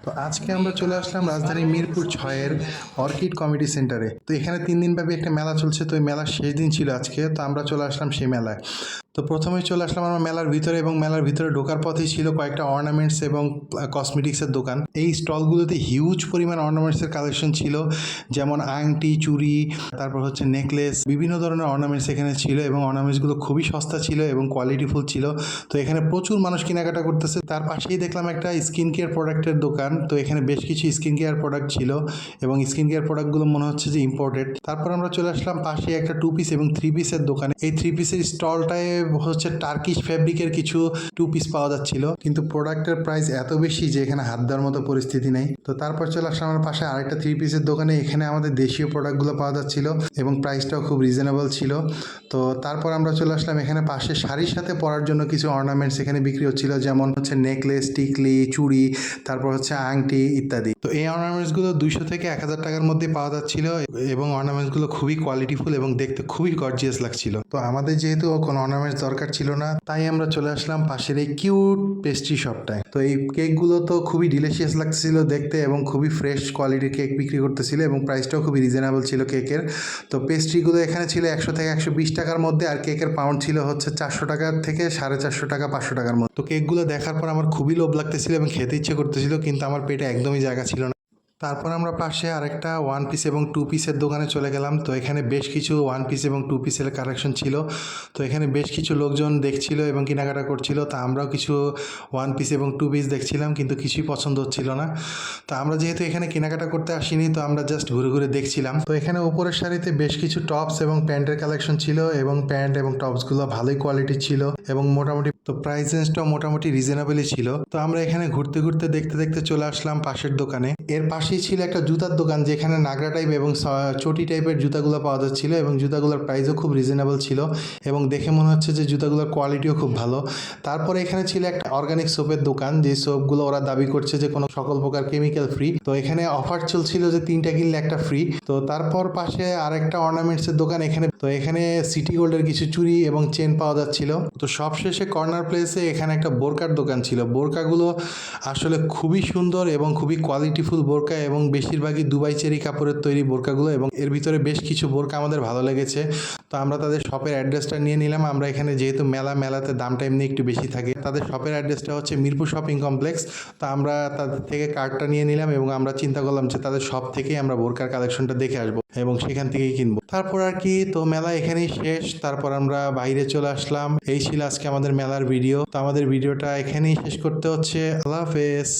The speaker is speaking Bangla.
তো আজকে আমরা চলে আসলাম রাজধানী মিরপুর 6-এর অর্কিড কমিটি সেন্টারে। তো এখানে 3 দিনব্যাপী একটা মেলা চলছে। তো এই মেলার শেষ দিন ছিল আজকে, তো আমরা চলে আসলাম সেই মেলায়। তো প্রথমেই চলে আসলাম আমরা মেলার ভিতরে, এবং মেলার ভিতরে ঢোকার পথেই ছিল কয়েকটা অর্নামেন্টস এবং কসমেটিক্সের দোকান। এই স্টলগুলোতে হিউজ পরিমাণ অর্নামেন্টসের কালেকশন ছিল, যেমন আংটি, চুড়ি, তারপর হচ্ছে নেকলেস, বিভিন্ন ধরনের অর্নামেন্টস এখানে ছিল, এবং অর্নামেন্টসগুলো খুবই সস্তা ছিল এবং কোয়ালিটিফুল ছিল। তো এখানে প্রচুর মানুষ কেনাকাটা করতেছে। তার পাশেই দেখলাম একটা স্কিন কেয়ার প্রোডাক্টের দোকান। তো এখানে বেশ কিছু স্কিন কেয়ার প্রোডাক্ট ছিল, এবং স্কিন কেয়ার প্রোডাক্টগুলো মনে হচ্ছে যে ইম্পোর্টেড। তারপর আমরা চলে আসলাম পাশে একটা 2 পিস এবং 3 পিসের দোকানে। এই 3 পিসের স্টলটায় হচ্ছে টার্কিশ ফ্যাব্রিকের কিছু 2 পিস পাওয়া যাচ্ছিল, কিন্তু প্রোডাক্টের প্রাইস এত বেশি যে এখানে হাত দেওয়ার মতো পরিস্থিতি নেই। তো তারপর চলে আসলাম আমার পাশে আরেকটা 3 পিসের দোকানে। এখানে আমাদের দেশীয় প্রোডাক্টগুলো পাওয়া যাচ্ছিল এবং প্রাইসটাও খুব রিজনেবল ছিল। তো তারপর আমরা চলে আসলাম এখানে পাশে শাড়ির সাথে পরার জন্য কিছু অর্নামেন্টস এখানে বিক্রি হচ্ছিল, যেমন হচ্ছে নেকলেস, টিকলি, চুড়ি, তারপর হচ্ছে আংটি ইত্যাদি। তো এই অর্নামেন্টসগুলো 200 থেকে 1000 টাকার মধ্যে পাওয়া যাচ্ছিল, এবং অর্নামেন্টসগুলো খুবই কোয়ালিটিফুল এবং দেখতে খুবই গর্জিয়াস লাগছিল। তো আমাদের যেহেতু কোনো অর্নামেন্টস দরকার ছিল না, তাই আমরা চলে আসলাম পাশের এই কিউট পেস্ট্রি শপটায়। তো এই কেকগুলো তো খুবই ডিলিশিয়াস লাগছিল দেখতে, এবং খুবই ফ্রেশ কোয়ালিটির কেক বিক্রি করতেছিল, এবং প্রাইসটাও খুবই রিজনেবল ছিল কেকের। তো পেস্ট্রিগুলো এখানে ছিল 100 থেকে 120 টাকার মধ্যে, আর কেকের পাউন্ড ছিল হচ্ছে 400 টাকা থেকে 450 টাকা, 500 টাকার মধ্যে। তো কেকগুলো দেখার পর আমার খুবই লোভ লাগতেছিল এবং খেতে ইচ্ছে করতেছিল, কিন্তু আমার পেটে একদমই জায়গা ছিল না। তারপর আমরা পাশে আরেকটা 1 পিস এবং 2 পিসের দোকানে চলে গেলাম। তো এখানে বেশ কিছু 1 পিস এবং 2 পিসের কালেকশন ছিল। তো এখানে বেশ কিছু লোকজন দেখছিল এবং কেনাকাটা করছিল। তা আমরাও কিছু 1 পিস এবং 2 পিস দেখছিলাম, কিন্তু কিছুই পছন্দ হচ্ছিল না। তো আমরা যেহেতু এখানে কেনাকাটা করতে আসিনি, তো আমরা জাস্ট ঘুরে ঘুরে দেখছিলাম। তো এখানে উপরের সারিতে বেশ কিছু টপস এবং প্যান্টের কালেকশন ছিল, এবং প্যান্ট এবং টপসগুলো ভালোই কোয়ালিটি ছিল, এবং মোটামুটি তো প্রাইস রেঞ্জটাও মোটামুটি রিজনেবলই ছিল। তো আমরা এখানে ঘুরতে ঘুরতে দেখতে দেখতে চলে আসলাম পাশের দোকানে। এর পাশেই ছিল একটা জুতার দোকান, যেখানে নাগরা টাইপ এবং চটি টাইপের জুতাগুলো পাওয়া যাচ্ছিল, এবং জুতাগুলোর প্রাইসও খুব রিজনেবল ছিল, এবং দেখে মনে হচ্ছে যে জুতাগুলোর কোয়ালিটিও খুব ভালো। তারপরে এখানে ছিল একটা অর্গানিক সোপের দোকান, যে সোপগুলো ওরা দাবি করছে যে কোনো সকল প্রকার কেমিক্যাল ফ্রি। তো এখানে অফার চলছিল যে 3টা কিনলে একটা ফ্রি। তো তারপর পাশে আরেকটা অর্নামেন্টসের দোকান। এখানে সিটি গোল্ডের কিছু চুড়ি এবং চেন পাওয়া যাচ্ছিল। তো সবশেষে কর্নার প্লেসে এখানে একটা বোরকার দোকান ছিল। বোরকাগুলো আসলে খুবই সুন্দর এবং খুবই কোয়ালিটিফুল বোরকা, এবং বেশিরভাগই দুবাই চেরি কাপড়ের তৈরি বোরকাগুলো, এবং এর ভিতরে বেশ কিছু বোরকা আমাদের ভালো লেগেছে। তো আমরা তাদের শপের অ্যাড্রেসটা নিয়ে নিলাম। আমরা এখানে যেহেতু মেলাতে দামটা এমনি একটু বেশি থাকে, তাদের শপের অ্যাড্রেসটা হচ্ছে মিরপুর শপিং কমপ্লেক্স। তো আমরা তাদের থেকে কার্ডটা নিয়ে নিলাম, এবং আমরা চিন্তা করলাম যে তাদের শপ থেকেই আমরা বোরকার কালেকশনটা দেখে আসবো এবং সেখান থেকেই কিনবো। তারপর আর কি, তো মেলা এখানেই শেষ। তারপর আমরা বাইরে চলে আসলাম। এই ছিল আজকে আমাদের মেলার ভিডিও। তো আমাদের ভিডিওটা এখানেই শেষ করতে হচ্ছে। আল্লাহ হাফেজ।